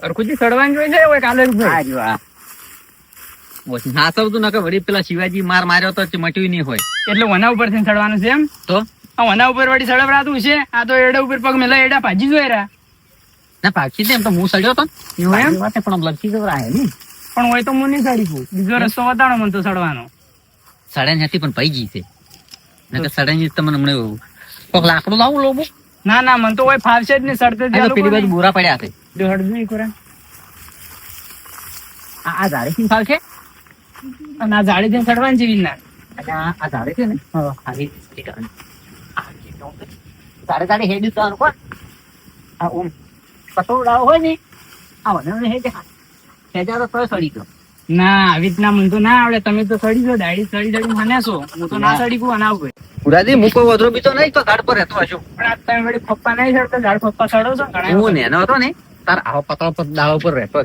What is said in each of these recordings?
અરખુજી સડવાની જોઈ છે કાલે હા સૌ ના વળી પેલા શિવાજી માર માર્યો તો મટ્યું નહીં હોય એટલે વના ઉપર થી સડવાનું છે એમ તો વના ઉપર વળી સડવરાતું છે. આ તો એડા ઉપર પગ મેલા એડા ભાજી જોઈ રહ્યા ના પાછી એમ તો હું સડ્યો તો એમ પણ લખી જવરાય ને પણ હોય તો હું નહીં સડી ગયું. બીજો રસ્તો બતાડો મને તો સડવાનો. સડે નથી પણ પઈ ગઈ છે સડે ની તમને હમણાં કોક લાકડું લાવું લોબો. ના ના મને તો હોય ફાવશે જ નહીં સડતે પેલી બાજુ બોરા પડ્યા છે હડજુ કરે આ ઝાડે થી ફાવશે અને આ જાડી જઈને સડવાની છે વિના. આ ઝાડે છે ને ઝાડે ઝાડે હેડી તો કોણ આ ઓમ પટોળાઓ હોય ને આ વને હેજા તો તોય સડી ગયો. ના આવી રીતના મને તો ના આવડે. તમે તો સડી જો દાડી સડી માન્યા છો. હું તો ના સડી ગયું અનાવ ભાઈ. પુરાજી હું કોઈ વધરો બીતો નહીં તો ઝાડ પર રહેતો હશું. પણ આ તમે વળી પપ્પા નહીં સડતા ઝાડ પપ્પા સડો છો ઘણા. હું નેનો હતો ને તાર આવો પતળો પર દાળો પર રહેતો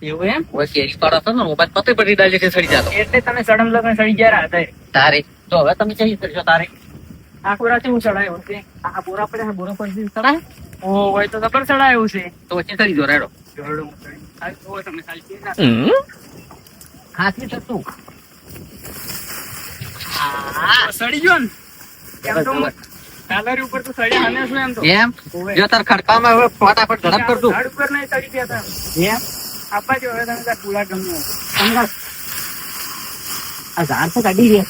એવું એમ હવે કેરી પાડો હતો ને મોબાઈલ પતે પડી ડાયરેક્ટ સડી જતો એટલે તમે સડમ લગન સડી ગયા હતા તારે તો હવે તમે જઈ કરશો તારે આ કોરાથી હું સડાયું છે. આ બોરા પડે બોરા પર ચડાય ઓ હોય તો ખબર સડાયું છે. તો વચ્ચે સડી જો રેડો તમે ખાલી ખાસી થતું સડી ગયો ને એમ તો કાલરી ઉપર તો સડ્યા અને શું એમ તો એમ જો તાર ખડકામાં હવે ફટાફટ ઝડપ કરતું ઝાડ ઉપર નહીં સડી ગયા હતા એમ આપા જો હવે તમે પૂરા ગમ્યું આ ઝાડ તો કાઢી દે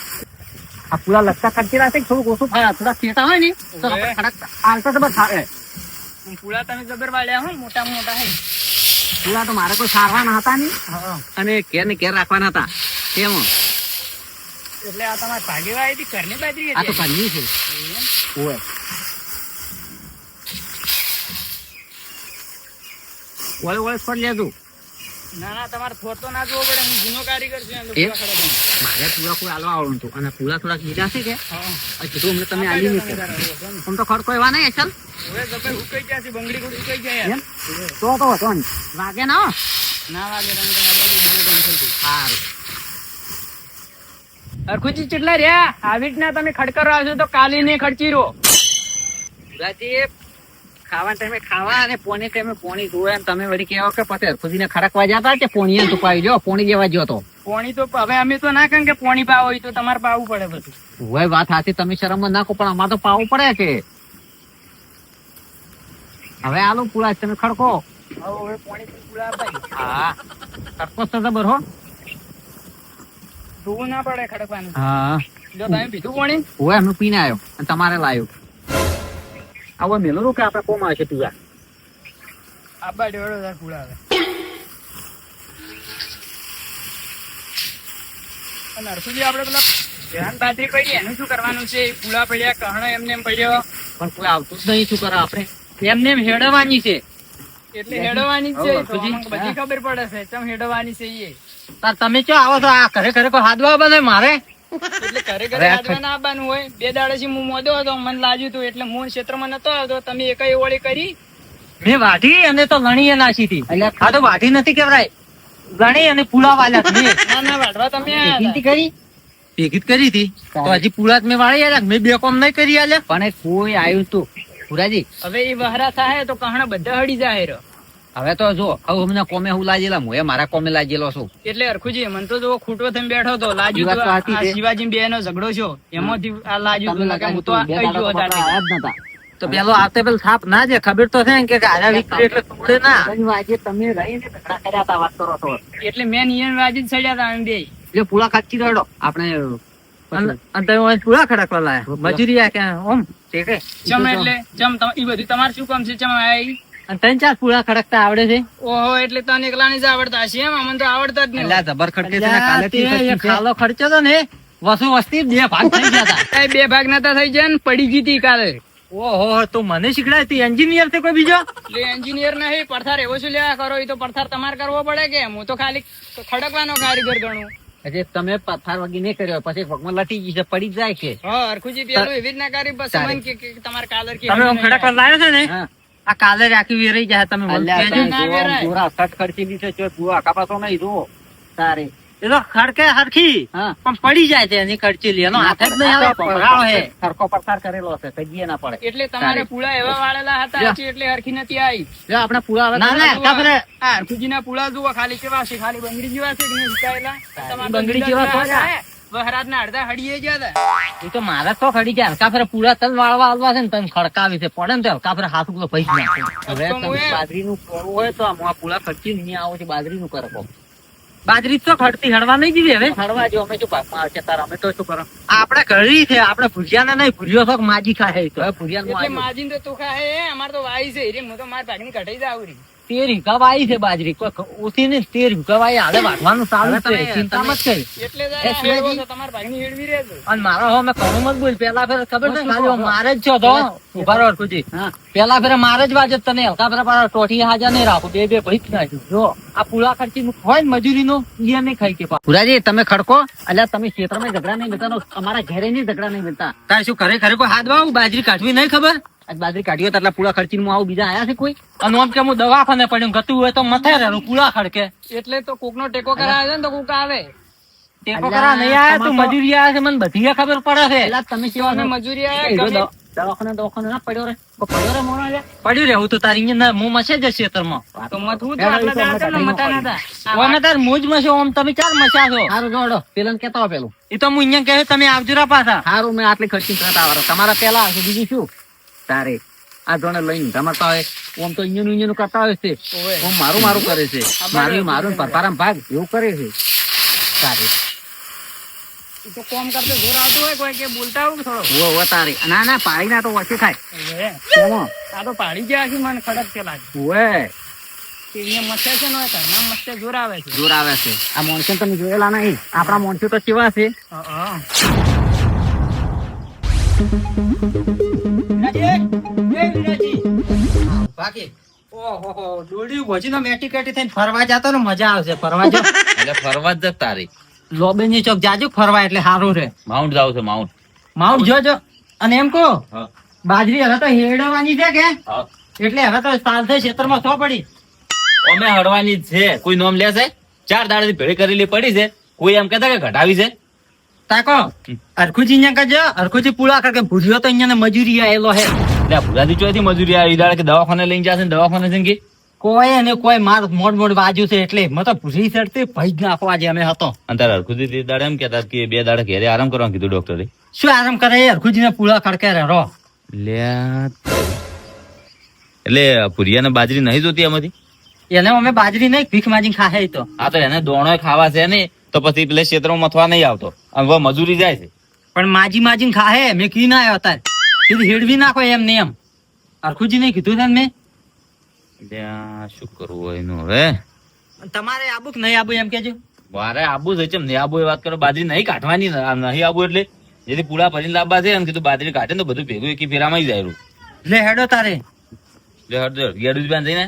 આ પૂરા લગતા ખર્ચી રાખે થોડુંક ઓછું થાય થોડા ફેટા હોય ને તો ખડક આલતા તો બસ થાય. પૂરા તમે જબર વાળ્યા હોય મોટા મોટા હે પૂરા તો મારે કોઈ સારવાના હતા નહીં અને કેર ને કેર રાખવાના હતા તેમ એટલે આ તમારે ભાગેવા આવી હતી ઘરની બાજરી આ તો પન્ની છે ઓય ઓલે ઓલે ફળ લેજો. ના ના તમારે થોડો ના જોવો પડે. હું જૂનો કારીગર છું મારે પૂરા કોઈ આલવા આવડું હતું અને પૂરા થોડાક બીજા છે કે કીધું અમને તમે આલી નહીં આમ તો ખડકો એવા નહીં ચાલ હવે જબર ઉકાઈ ગયા છે. બંગડી ગુડ ઉકાઈ ગયા તો હતો ને વાગે ના ના વાગે તમે સારું અરખુજી કેટલા રહ્યા આવી રીતના તમે ખડકર આવશો તો કાલી ને ખડચી રહો. ખાવા ટાઈમે ખાવા અને પોણી ટાઈમે પોણી જોવે તમે વળી કેવો કે પછી અરખુજીને ખડકવા જતા કે પોણી તુપાવી જો પોણી જેવા જો તો પોણી તો હવે અમે તો ના કહે કે પોણી પાવો હોય તો તમારે પાવું પડે બધું. હોય વાત સાચી તમે શરમ નાખો પણ અમારે તો પાવું પડે કે હવે આલો પૂરા તમે ખડકો હવે પોણી પૂરા ભાઈ હા ખડકો તો જબર હો ધોવું ના પડે ખડકવાનું. હા જો તમે પીધું પોણી હોય અમે પીને આવ્યો અને તમારે લાવ્યો આવો મેલો રો કે આપડે કોમ આવશે તું આબા ડોળો પૂરા આવે અને અરસુજી આપણે પેલા ધ્યાન બાજરી પડી એનું શું કરવાનું છે? પૂળા પડ્યા કહણો એમને એમ પડ્યો પણ કોઈ આવતું જ નહીં. શું કરે આપણે એમને એમ હેડવાની છે એટલે હેડવાની જ છે. બધી ખબર પડે છે ચમ હેડવાની છે એ. તાર તમે ચો આવો છો આ ઘરે ઘરે કોઈ હાથવા બને મારે એટલે ઘરે ઘરે હાથવાના આવવાનું હોય. 2 દાડાથી હું મોદો હતો મને લાગ્યું હતું એટલે હું ક્ષેત્રમાં નતો આવતો. તમે એકઈ ઓળી કરી મેં વાઢી અને તો લણીએ નાસી હતી. આ તો વાઢી નથી કેવરાય લણી અને પૂળા વાલ્યા ના ના વાઢવા તમે કરી ભેગી કરી હતી તો હજી પૂળા મેં વાળી આલ્યા. મેં 2 કોમ નહીં કરી આલ્યા પણ કોઈ આવ્યું તું પુરાજી. હવે એ વહરા થાય તો કહણા બધા હડી જાય. હવે તો જો હવે અમને કોમે હું લાગેલા હું મારા કોમે લાગેલો છું એટલે અરખુજી મને તો જો ખૂટો થઈને બેઠો તો લાજુ શિવાજી બે નો ઝઘડો છો એમાંથી આ લાજુ હું તો તો પેલો આવતે પેલો થાપ ના જે ખબર તો છે કે આજા વિક્રી એટલે તોડે ના આજે તમે રહીને ઝઘડા કર્યા હતા વાત કરો છો એટલે મેં નિયમ વાજી સડ્યા હતા અમે બે એટલે પૂળા ખાચી રહ્યો આપણે અને પૂળા ખડકવા લાયા મજૂરી આ કે ઓમ ચમ એટલે ચમ એ બધું તમારે શું કામ છે? ચમ આવી 3-4 પૂળા ખડકતા આવડે છે. ઓહો એટલે તને એકલા ની જ આવડતા હશે એમ? અમને તો આવડતા જ નહીં. જબર ખડકે છે કાલે ખાલો ખર્ચો તો ને વસુ વસ્તી 2 ભાગ થઈ ગયા હતા. 2 ભાગ નતા થઈ જાય ને પડી ગઈ હતી કાલે. ઓહો તો મને શીખડાય તી એન્જિનિયર છે કોઈ બીજો? એટલે એન્જિનિયર નહીં પડથાર એવો શું લેવા કરો? એ તો પડથાર તમારે કરવો પડે કે હું તો ખાલી ખડકવાનો કારીગર ગણું. એટલે તમે પથાર વગી નહીં કર્યો પછી પગમાં લટી ગઈ છે પડી જાય કે હરખુજી પેલું એવી રીતના કરી પછી મને કે તમારે કાલર કે તમે ખડકવા લાવ્યો છે ને આ કાલે રાખી વેરાઈ જાય તમે ખર્ચી દીધે જો પૂરા કાપાસો નહીં જો તારે એ તો ખડકે હરખી હા પણ પડી જાય છે એની ખડચીલી એનો હાથ જ નહીં આવે પકડાવો હે સરખો પ્રસાર કરેલો છે કઈ ના પડે એટલે તમારે પૂળા એવા વાળેલા હતા લ્યો. હજી એટલે હરખી નથી આવી. જો આપણે પૂરા હવે ના ના ખબર આ હરખુજીના પૂળા જુઓ ખાલી કેવા છે, ખાલી બંગડી જેવા છે કે નહીં સુકાયેલા? તમારે તો બંગડી જુદા જેવા જુદા થોડા. હતા. વહરાજના અડધા હડીએ ગયા હતા. એ તો મારા તો ખડી ગયા હલકા ફેરે પૂરા તલ વાળવા આવવા છે ને તમે ખડકાવી છે પડે ને તો હલકા ફેરે હાથ પેલો પૈસ નાખે હવે તો તમે હું એ- બાજરીનું કરવું હોય તો આ પૂરા ખર્ચી નહીં આવો છે બાજરીનું કરો બાજરી તો ખડતી હળવા નહીં દીધી હવે ખડવા જો અમે શું પાકમાં આવશે તાર અમે તો શું કરો આપણે ઘડી છે આપણે ભૂજ્યાને નહીં ભૂજ્યો તો માજી ખાય તો હવે ભુરિયાનું એટલે આવ્યું. માજીન તો તુખા હે, અમારે તો વાઈ છે રે, હું તો મારા ભાગની કઢાઈ જાવ રી. 13 વીઘા વાઈ છે બાજરી કોઈ ઓછી નહીં 13 વીઘા વાઈ હાલે વાઢવાનું ચાલુ હવે છે તમે- ચિંતા મત કરી એટલે જ એ આ શિવાજી- હેડવો તો તમારા ભાગની હેડવી રહેજો. અને મારો હવે મેં ઘણું મત બોલ પેલા ફેર ખબર છે શું ખાલી કહો? મારે જ છો તો ઉભા રહો હરખુજી. હા પેલા ફેરે મારે જ વાજત તને હલકા ફેરે પાછા ટોઠી હાજા નહીં રાખું બે બે ભઈ નાખ્યું જો આ પૂળા ખર્ચી નું હોય ને મજૂરી નું એ નહીં ખાઈ કે પુરાજી તમે ખડકો એટલે તમે ક્ષેત્રમાં ઝઘડા નહીં બેતા અમારા ઘરે નહીં ઝઘડા નહીં બેતા તારે શું કરે ખરે કોઈ હાથ વાવું બાજરી કાઢવી નહીં ખબર આજ બાજરી કાઢ્યો તો એટલે પૂળા ખર્ચી હું આવું બીજા આયા છે કોઈ અને આમ કે હું દવાખાને પડ્યું ગતું હોય તો મથે રહેલું પૂળા ખડકે એટલે તો કોકનો ટેકો કરાવે છે ને તો કોક આવે. ટેકો કરા નહીં આયા તું તમારે તો- મજૂરી આયા છે મને બધી ખબર પડે છે પેલા તમે કેવા અમે છો? મજૂરી એ આયા જો ગમે. દવાખાને ના પડ્યો રે પડ્યો રે મોણો લે પડ્યું રહેવું તો તારી અહીંયા હું મસે જ ખેતરમાં તો મથવું તો આટલા દાડા હતા ને મથા નતા. આ ઓને તાર મુજ મસ્યો આમ તમે ચાર મસ્યા છો સારું જોડો પેલા કેતા હોય પેલું એ તો હું અહીંયા કહે તમે આવજો રા પાછા સારું મેં આટલી ખર્ચી કરતા આવરો તમારા પેલા આવશે બીજું શું તારે આ જોડે લઈને રમતા હોય ઓમ તો ઇંજનું કરતા હોય છે ઓવે. ઓમ મારું મારું કરે છે મારું મારું પરપારામ ભાગ એવું કરે છે તારે ઈ તો કોમ કરતો જોર આવતું હોય કોઈ કે બોલતા આવું થોડો. ઓ તારે ના ના પાડી ના તો ઓછી થાય ઓવે. એમાં આ તો પાડી ગયા છે મને ખડક કે લાગે. ઓએ કે અહીંયા મથે છે ને હોય ઘરમાં મથે જોર આવે છે. જોર આવે છે આ મોણસો તમે જોયેલા નહીં આપણા મોણસો તો કેવા છે હા. બાકી ઓહો દોડી ભોજી નો મેટી કેટી થઈને ફરવા જાતો ને મજા આવશે ફરવા જો એટલે ફરવા જ તારી લોબેની ચોક જાજો ફરવા એટલે સારું રે માઉન્ટ જાવ છે માઉન્ટ માઉન્ટ જોજો અને એમ કહો હા. બાજરી હવે તો હેડવાની છે કે હા. એટલે હવે તો સાલ થઈ ખેતરમાં સો પડી અમે હડવાની જ છે કોઈ નોમ લેશે 4 દાડાથી ભેળી કરેલી પડી છે કોઈ એમ કહેતા કે ઘટાવી છે તાકો અરખુજી અહીંયા કહેજો અરખુજી પૂળા કર કે ભૂજ્યો તો અહીંયા મજૂરી આયેલો હે એટલે આ ભુલાદી ચોથી મજૂરી આવી દાડે કે દવાખાને લઈને જશે ને દવાખાને જઈને કે કોઈ અને કોઈ માર મોડ વાજુ છે એટલે મેં તો ભૂસી ચડતી ભઈ જ નાખવા જે અમે હતો અને તારા હરખુદી તે દાડે એમ કહેતા કે 2 દાડા ઘેરે આરામ કરવાનું કીધું ડોક્ટરે શું આરામ કરે અરખુજી ને પૂળા ખડકે રે રો એટલે પુરિયા ને બાજરી નહીં જોતી એમાંથી એને અમે બાજરી નહીં ભીખ માજી ખાહે તો આ તો એને દોણો ખાવા છે ને તો પછી પેલે ક્ષેત્રમાં મથવા નહીં આવતો અને હવે મજૂરી જાય છે પણ માજી ખાહે મેં કી ના આવ્યો તાર કીધું હેડવી નાખો એમ ને એમ અરખુજી ને કીધું છે ને મેં એટલે આ શું કરવું હોય એનું હવે અને તમારે આબુ કે નહીં આબુ એમ કેજો મારે આબુ છે ચમ નહીં આબુ એ વાત કરો બાજરી નહીં કાઢવાની ને. આ નહીં આબુ એટલે જેથી પૂળા ભરીને લાવવા છે એમ કીધું બાજરી કાઢે ને તો બધું ભેગું એકી ફેરામાં જાય રહ્યું. લે હેડો તારે એટલે હળદર ગેડું જ બાંધીને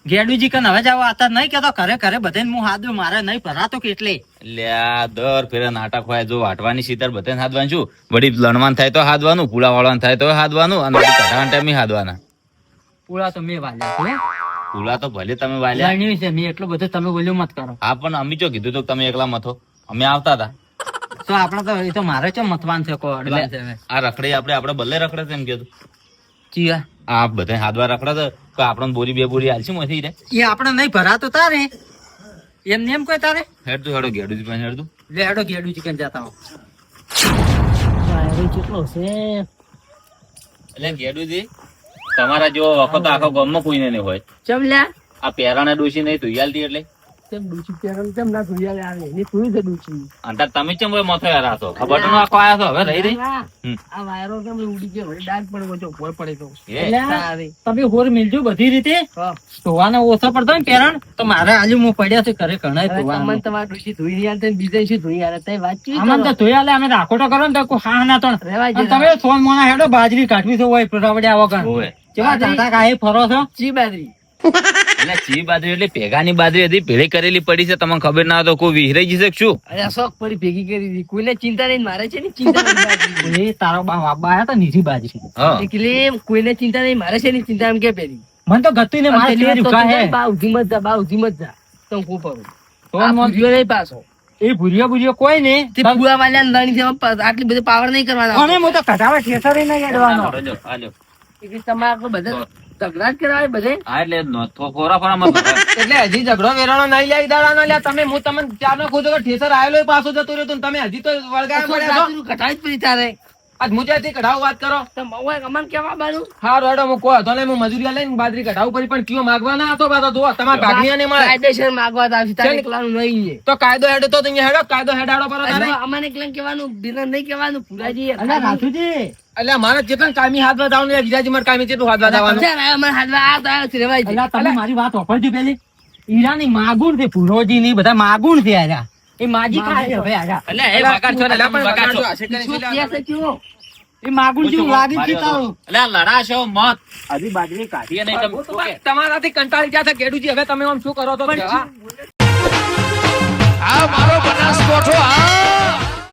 ગેડુજી કન હવે જાવ આતા નહીં કેતો ઘરે ઘરે બધે હું હાથ મારે નહીં ભરાતો કેટલે એટલે આ દર ફેરે નાટક હોય જો વાટવાની સીતર બધે હાથવાનું છું વળી લણવાન થાય તો હાથવાનું પૂળા વાળવાનું થાય તો હાથવાનું અને વળી કઢાવાના ટાઈમે હાથવાના પૂળા તો મેં વાલ્યા પૂળા તો ભલે તમે વાલ્યા લણ્યું છે મેં એટલું બધું તમે બોલ્યું મત કરો હા પણ અમે ચો કીધું તો તમે એકલા મથો અમે આવતા હતા તો આપણે તો એ તો મારે ચો મતવાન છે કો અડવાન છે હવે. આ રખડે આપણે બલ્લે રખડે છે એમ કીધું ચિયા આ બધા હાથવા રખડે છે તો આપણને બોરી બે બોરી હાલશું મથી રે એ આપણે નહીં ભરાતો તારે એમ ને એમ કોઈ તારે હેડતું હેડો ગેડું જ પણ હેડતું લે હેડો ગેડુજી કન જતા હો કેટલો છે એટલે ગેડુજી તમારા જેવો વખત આખો ગામમાં કોઈને નહીં હોય ચમ લ્યા આ પેરાને ડોસી નહીં ધોયાલતી એટલે તેમ ડૂચી પેરણ તેમ ના ધોયા આવે એની પૂરી છે ડૂચી અંતર તમે ચમ હોય મથો યાર આતો ખબર તો આખો આયા છો હવે રહી રહી હમ. આ વાયરો કેમ ઉડી ગયો વળી ડાઘ પણ વચ્ચે ઉપર પડે તો એ તમે હોર મિલજો બધી રીતે હા. ધોવાના ઓછા પડતો ને પેરણ તો મારે આજુ હું પડ્યા છે ઘરે ઘણા ધોવાના તમારે ડૂચી ધોઈ રહ્યા તે બીજા શું ધોઈ રહ્યા તે વાતચીત આમાં તો ધોયા લે અમે રાખો તો કરો ને તો કોઈ હા ના તો રેવા અને તમે સોન મોના હેડો બાજરી કાઢવી તો હોય રવડ્યા વગર હોવે. કેવા દાદા કાહે ફરો છો ચી બાજરી એટલે ચી બાજરી એટલે ભેગાની બાજરી હતી ભેળી કરેલી પડી છે તમને ખબર ના હોય તો કોઈ વિહરાઈ જશે કે શું અરે આ શોખ પડી ભેગી કરી દીધી કોઈને ચિંતા નહીં મારે છે ને ચિંતા નહીં બાજરી. એ તારો બાબા આયા તો નીચી બાજરી હા એટલે કોઈને ચિંતા નહીં મારે છે ને ચિંતા એમ કે પેલી મને તો ગતું ને મારે પેલી તેરી વાત તો ઉભા હે બા ઉધી મત જા બા ઉધી મત જા તો હું પડું સોન મોન નહીં પાછો એ ભૂરિયો કોઈ ને તે પૂરા વાળા લણી થી આટલી બધી પાવર નહીં કરવાના અને હું તો કઢાવા ઠેસર નહીં હેડવાનો આલો, આલો. તમારે આટલું બધા ઝઘડા જ કરાવે બધે હા, એટલે ફોરા ફોરામાં એટલે હજી ઝઘડો વેરાણો નહીં લે દાડાનો લે તમે હું તમને ચારનો ખોજો કે ઠેસર આવેલો પાછો જતો રહ્યો તો ને તમે હજી તો વળગાયા પડ્યા છો. કટાઈ જ પડી તારે આજ મુજાથી કઢાવ વાત કરો. તો મવા અમન કેવા બાનું હા રોડો હું કહો તો ને હું મજૂરી લઈને બાજરી કઢાવ કરી પણ કયો માગવાના હતો પાછો જો તમારા ભાગનીઓને મળે કાયદેસર માગવા આવશે તારે એકલાનું નહીં છે. તો કાયદો હેડો તો અહીંયા હેડો કાયદો હેડાડો પર તારે. અમને એકલા કહેવાનું બિના નહીં કહેવાનું ફુલાજી અલ્યા રાજુજી એટલે મારે જેટલા કાયમી હાથ વધાવવાનું ને બીજાજી મારે કાયમી કેટલું હાથ વધાવવાનું. અમારે હાલવા આ તો આવ્યો છે રેવાય છે. અલ્યા તમે મારી વાત ઓફરજો પેલી ઈરાની માગુણ છે ભુરોજી ની બધા માગુણ છે આજા એ માજી ખાય છે હવે આજા એટલે એ વગાડ છો ને, એટલે પણ વગાડ છો. વગાડજો, આશે કરીને શું છેલ્લે કહે છે કેવો? એ માગુણ જેવું લાગે છે તારું એટલે આ લડાશો મત હજી બાજરી કાઢીએ નહીં તમે શું કે? તમારાથી કંટાળી ગયા છે કેડુજી હવે તમે આમ શું કરો તો પણ હા? આ મારો બનાસકોઠો આ